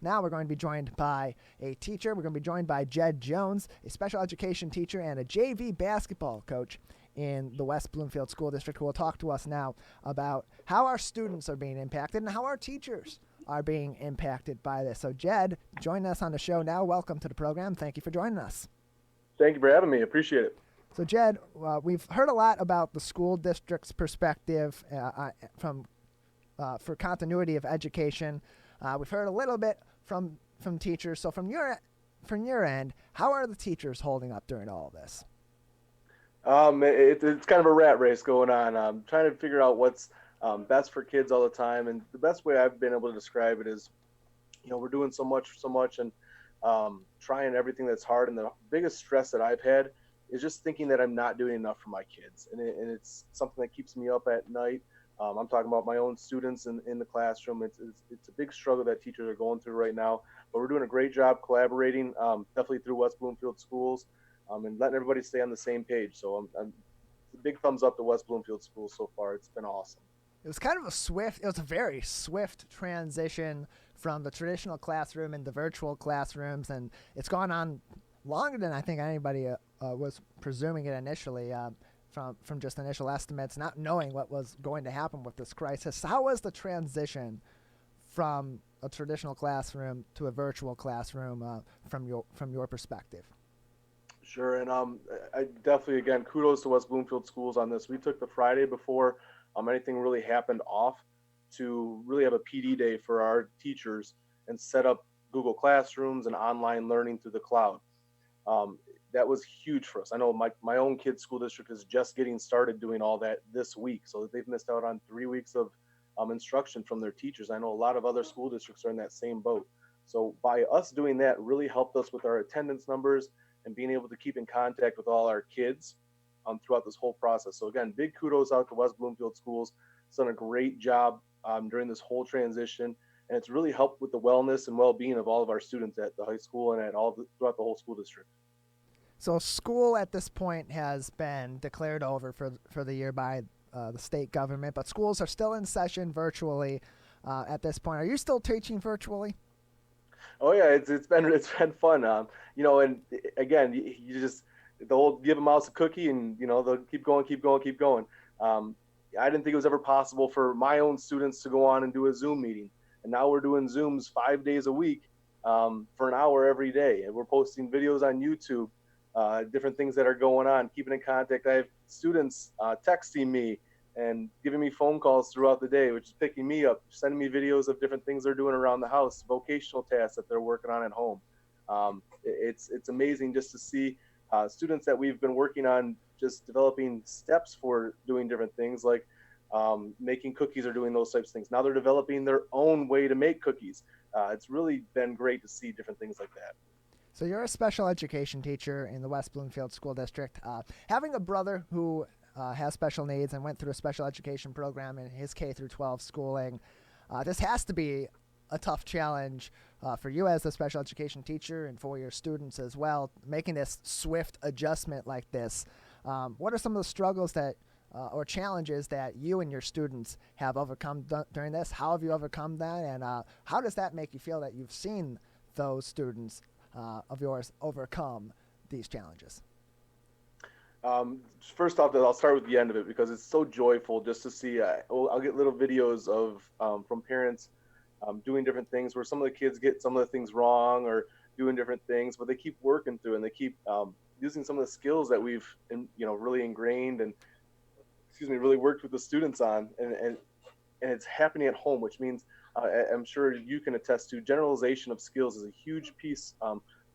Now we're going to be joined by a teacher. We're going to be joined by Jed Jones, a special education teacher and a JV basketball coach in the West Bloomfield School District, who will talk to us now about how our students are being impacted and how our teachers are being impacted by this. So Jed, join us on the show now. Welcome to the program. Thank you for joining us. Thank you for having me. Appreciate it. So Jed, we've heard a lot about the school district's perspective for continuity of education. We've heard a little bit from teachers. So from your end, how are the teachers holding up during all of this? It's kind of a rat race going on. I'm trying to figure out what's best for kids all the time. And the best way I've been able to describe it is, we're doing so much, and trying everything that's hard. And the biggest stress that I've had is just thinking that I'm not doing enough for my kids. And it's something that keeps me up at night. I'm talking about my own students in the classroom. It's a big struggle that teachers are going through right now. But we're doing a great job collaborating, definitely through West Bloomfield Schools. And letting everybody stay on the same page. So I'm big thumbs up to West Bloomfield Schools so far. It's been awesome. It was a very swift transition from the traditional classroom into virtual classrooms, and it's gone on longer than I think anybody was presuming it initially, from just initial estimates, not knowing what was going to happen with this crisis. How was the transition from a traditional classroom to a virtual classroom from your perspective? Sure, and I definitely, again, kudos to West Bloomfield Schools on this. We took the Friday before anything really happened off to really have a PD day for our teachers and set up Google Classrooms and online learning through the cloud. That was huge for us. I know my own kid's school district is just getting started doing all that this week, so they've missed out on 3 weeks of instruction from their teachers. I know a lot of other school districts are in that same boat. So by us doing that really helped us with our attendance numbers and being able to keep in contact with all our kids throughout this whole process. So again, big kudos out to West Bloomfield Schools. It's done a great job during this whole transition, and it's really helped with the wellness and well-being of all of our students at the high school and throughout the whole school district. So school at this point has been declared over for the year by the state government, but schools are still in session virtually at this point. Are you still teaching virtually? Oh yeah, it's been fun. And again, you just they'll give a mouse a cookie, and they'll keep going. I didn't think it was ever possible for my own students to go on and do a Zoom meeting, and now we're doing Zooms 5 days a week for an hour every day, and we're posting videos on YouTube, different things that are going on, keeping in contact. I have students texting me and giving me phone calls throughout the day, which is picking me up, sending me videos of different things they're doing around the house, vocational tasks that they're working on at home. It's amazing just to see students that we've been working on just developing steps for doing different things like making cookies or doing those types of things. Now they're developing their own way to make cookies. It's really been great to see different things like that. So you're a special education teacher in the West Bloomfield School District. Having a brother who has special needs and went through a special education program in his K through 12 schooling, this has to be a tough challenge for you as a special education teacher and for your students as well, making this swift adjustment like this. What are some of the struggles or challenges that you and your students have overcome during this? How have you overcome that, and how does that make you feel that you've seen those students of yours overcome these challenges? First off, I'll start with the end of it because it's so joyful just to see. I'll get little videos from parents doing different things where some of the kids get some of the things wrong or doing different things, but they keep working through and they keep using some of the skills that we've really ingrained and really worked with the students on, and it's happening at home, which means I'm sure you can attest to generalization of skills is a huge piece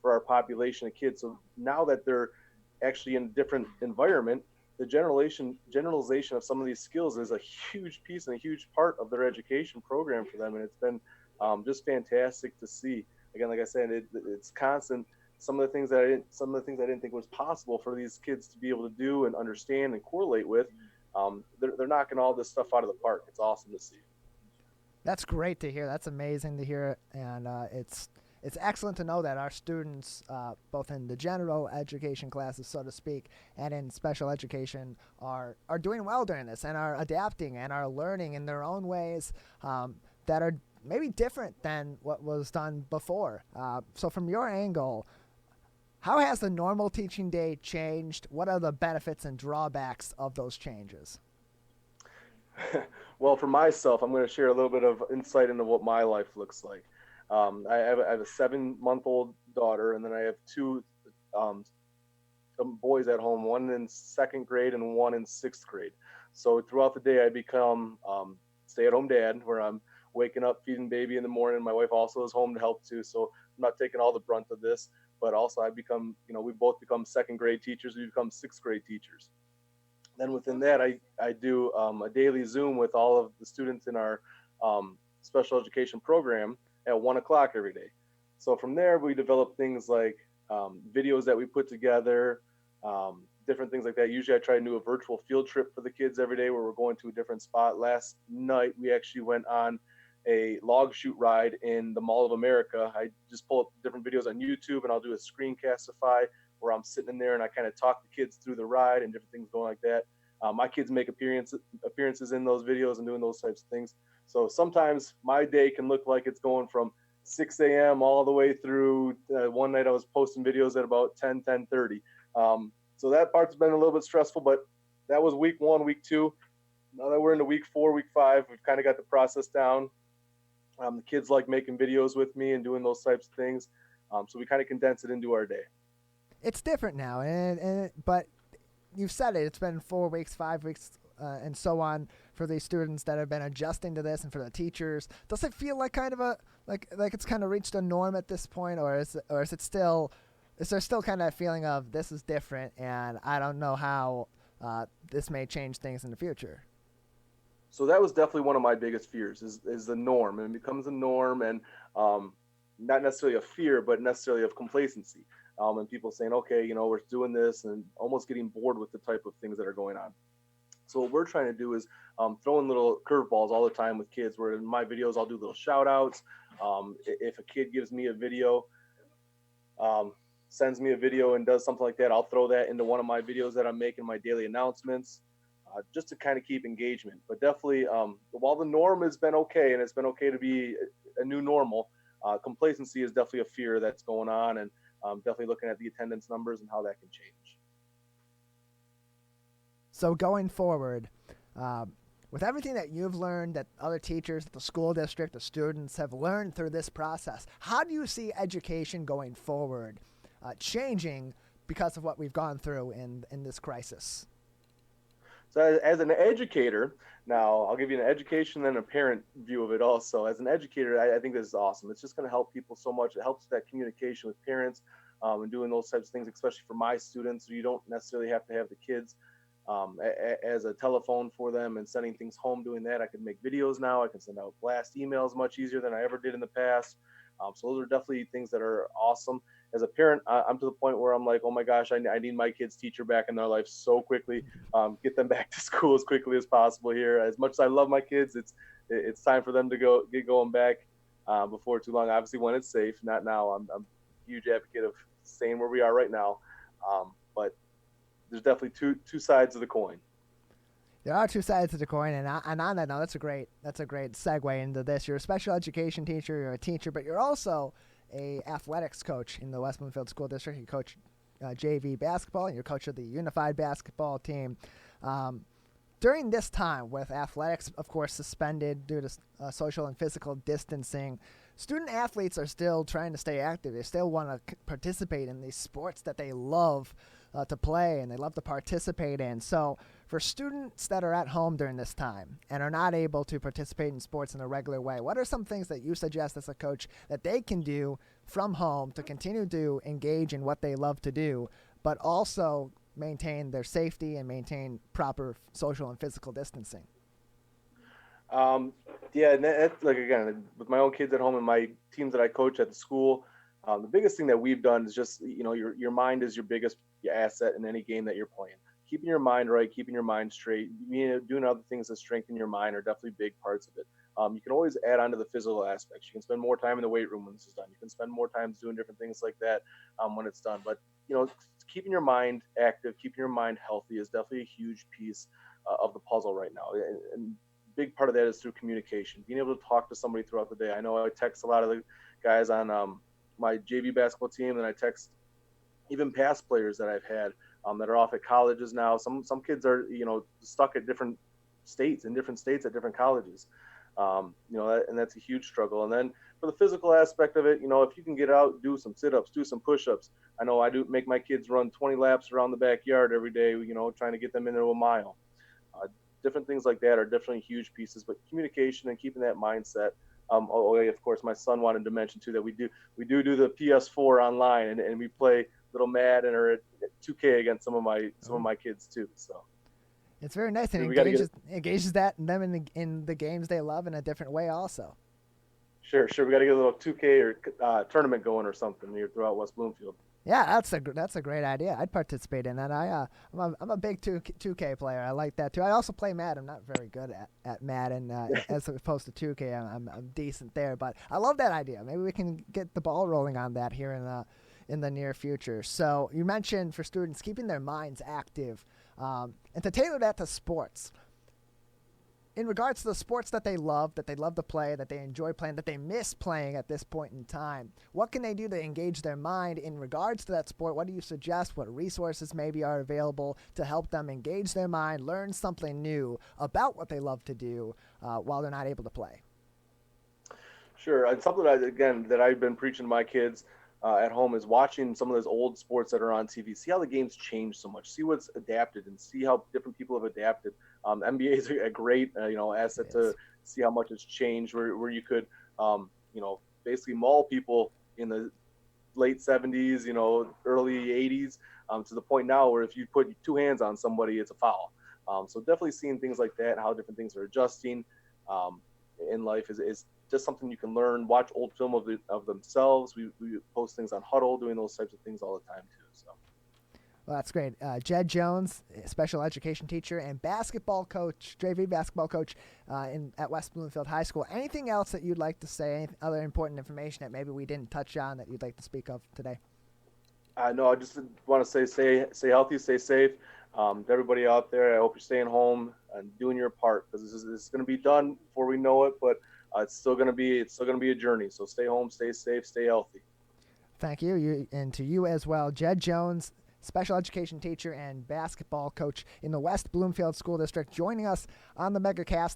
for our population of kids. So now that they're actually in a different environment, the generalization of some of these skills is a huge piece and a huge part of their education program for them, and it's been just fantastic to see. Again, like I said, it's constant. Some of the things that I didn't think was possible for these kids to be able to do and understand and correlate with, they're knocking all this stuff out of the park. It's awesome to see. That's great to hear. That's amazing to hear, and it's excellent to know that our students, both in the general education classes, so to speak, and in special education, are doing well during this and are adapting and are learning in their own ways that are maybe different than what was done before. So from your angle, how has the normal teaching day changed? What are the benefits and drawbacks of those changes? Well, for myself, I'm going to share a little bit of insight into what my life looks like. I have a 7-month-old daughter, and then I have two um, boys at home, one in second grade and one in sixth grade. So throughout the day, I become stay-at-home dad, where I'm waking up, feeding baby in the morning. My wife also is home to help too, so I'm not taking all the brunt of this. But also, I become, we both become second grade teachers. We become sixth grade teachers. Then within that, I do a daily Zoom with all of the students in our special education program at 1 o'clock every day. So from there, we develop things like videos that we put together, different things like that. Usually, I try to do a virtual field trip for the kids every day where we're going to a different spot. Last night, we actually went on a log shoot ride in the Mall of America. I just pull up different videos on YouTube and I'll do a screencastify where I'm sitting in there and I kind of talk the kids through the ride and different things going like that. My kids make appearances in those videos and doing those types of things. So sometimes my day can look like it's going from 6 a.m. all the way through one night I was posting videos at about 10:30. So that part's been a little bit stressful, but that was week 1, week 2. Now that we're into week 4, week 5, we've kind of got the process down. The kids like making videos with me and doing those types of things. So we kind of condense it into our day. It's different now, but you've said it. It's been 4 weeks, 5 weeks, and so on for these students that have been adjusting to this, and for the teachers. Does it feel like kind of like it's kind of reached a norm at this point, or is it still? Is there still kind of a feeling of this is different, and I don't know how this may change things in the future? So that was definitely one of my biggest fears is the norm, and it becomes a norm, and not necessarily a fear, but necessarily of complacency. And people saying, okay, we're doing this, and almost getting bored with the type of things that are going on. So what we're trying to do is throwing little curveballs all the time with kids. Where in my videos, I'll do little shout outs. If a kid gives me a video, sends me a video and does something like that, I'll throw that into one of my videos that I'm making, my daily announcements, just to kind of keep engagement. But definitely, while the norm has been okay, and it's been okay to be a new normal, complacency is definitely a fear that's going on, and definitely looking at the attendance numbers and how that can change. So going forward, with everything that you've learned, that other teachers, the school district, the students have learned through this process, how do you see education going forward changing because of what we've gone through in this crisis? So as an educator, now I'll give you an education and a parent view of it also. As an educator, I think this is awesome. It's just going to help people so much. It helps that communication with parents and doing those types of things, especially for my students. You don't necessarily have to have the kids as a telephone for them and sending things home. Doing that, I can make videos now. I can send out blast emails much easier than I ever did in the past. So those are definitely things that are awesome. As a parent, I'm to the point where I'm like, oh my gosh, I need my kid's teacher back in their life so quickly. Get them back to school as quickly as possible here. As much as I love my kids, it's time for them to get going back before too long. Obviously, when it's safe, not now. I'm a huge advocate of staying where we are right now. But there's definitely two sides of the coin. There are two sides to the coin, and on that note, that's a great segue into this. You're a special education teacher, you're a teacher, but you're also a athletics coach in the West Bloomfield School District. You coach JV basketball, and you're coach of the unified basketball team. During this time, with athletics, of course, suspended due to social and physical distancing, student athletes are still trying to stay active. They still want to participate in these sports that they love to play and they love to participate in. So for students that are at home during this time and are not able to participate in sports in a regular way, what are some things that you suggest as a coach that they can do from home to continue to engage in what they love to do, but also maintain their safety and maintain proper social and physical distancing? Yeah, and that's like, again, with my own kids at home and my teams that I coach at the school, the biggest thing that we've done is just, your mind is your biggest asset in any game that you're playing. Keeping your mind right, keeping your mind straight, doing other things that strengthen your mind are definitely big parts of it. You can always add on to the physical aspects. You can spend more time in the weight room when this is done. You can spend more time doing different things like that when it's done. But, keeping your mind active, keeping your mind healthy is definitely a huge piece of the puzzle right now. And big part of that is through communication, being able to talk to somebody throughout the day. I know I text a lot of the guys on my JV basketball team, and I text even past players that I've had that are off at colleges now. Some kids are stuck at different states at different colleges. And that's a huge struggle. And then for the physical aspect of it, if you can get out, do some sit-ups, do some push-ups. I know I do make my kids run 20 laps around the backyard every day, trying to get them into a mile. Different things like that are definitely huge pieces, but communication and keeping that mindset. Of course, my son wanted to mention too that we do the PS4 online, and we play little Madden or 2K against some of my kids too. So it's very nice and engages them in the games they love in a different way also. Sure. We got to get a little 2K or tournament going or something here throughout West Bloomfield. Yeah, that's a great idea. I'd participate in that. I'm a big 2K player. I like that too. I also play Madden. I'm not very good at Madden as opposed to 2K. I'm decent there, but I love that idea. Maybe we can get the ball rolling on that here in the near future. So you mentioned for students keeping their minds active, and to tailor that to sports. In regards to the sports that they love to play, that they enjoy playing, that they miss playing at this point in time, what can they do to engage their mind in regards to that sport? What do you suggest? What resources maybe are available to help them engage their mind, learn something new about what they love to do while they're not able to play? Sure. And something that I've been preaching to my kids at home is watching some of those old sports that are on TV. See how the game's changed so much. See what's adapted and see how different people have adapted. NBA is a great asset to see how much it's changed. Where you could basically maul people in the late 70s, early 80s, to the point now where if you put two hands on somebody, it's a foul. So definitely seeing things like that, how different things are adjusting in life is just something you can learn. Watch old film of themselves. We post things on Huddle, doing those types of things all the time too. So. Well, that's great. Jed Jones, special education teacher and basketball coach, JV basketball coach at West Bloomfield High School. Anything else that you'd like to say? Any other important information that maybe we didn't touch on that you'd like to speak of today? No, I just want to say stay healthy, stay safe. To everybody out there, I hope you're staying home and doing your part, because this is going to be done before we know it, but it's still going to be a journey. So stay home, stay safe, stay healthy. Thank you. And to you as well, Jed Jones, special education teacher and basketball coach in the West Bloomfield School District, joining us on the Megacast.